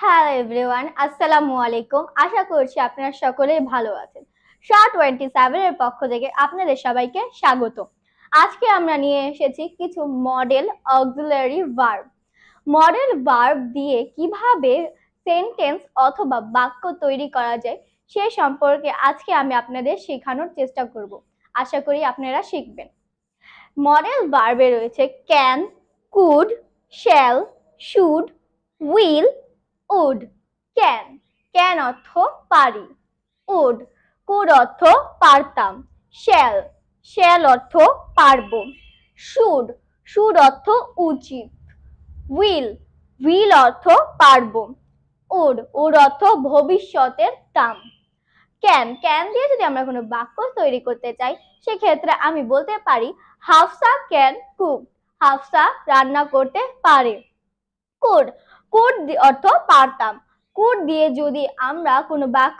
Hello everyone, আসসালামু আলাইকুম। আশা করছি আপনারা সকলেই ভালো আছেন। SHA-27 এর পক্ষ থেকে আপনাদের সবাইকে স্বাগত। আজকে আমরা নিয়ে এসেছি কিছু modal auxiliary verb. Modal verb দিয়ে কিভাবে সেন্টেন্স অথবা বাক্য তৈরি করা যায় সে সম্পর্কে আজকে আমি আপনাদের শেখানোর চেষ্টা করব। আশা করি আপনারা শিখবেন। মডেল ভার্বে রয়েছে can, could, shall, should, will, would. Can, can অর্থ পারি। উড, কুড অর্থ পারতাম। শ্যাল, শ্যাল অর্থ পারবো। শুড, শুড অর্থ উচিত। উইল, উইল অর্থ পারবো। উড, উড অর্থ ভবিষ্যতের টার্ম। ক্যান, ক্যান দিয়ে যদি আমরা কোনো বাক্য তৈরি করতে চাই সেক্ষেত্রে আমি বলতে পারি হাফসা ক্যান কুক। হাফসা রান্না করতে পারে। কুড, কুড অর্থ পারতাম। কুড দিয়ে যদি আমরা কোনো বাক্য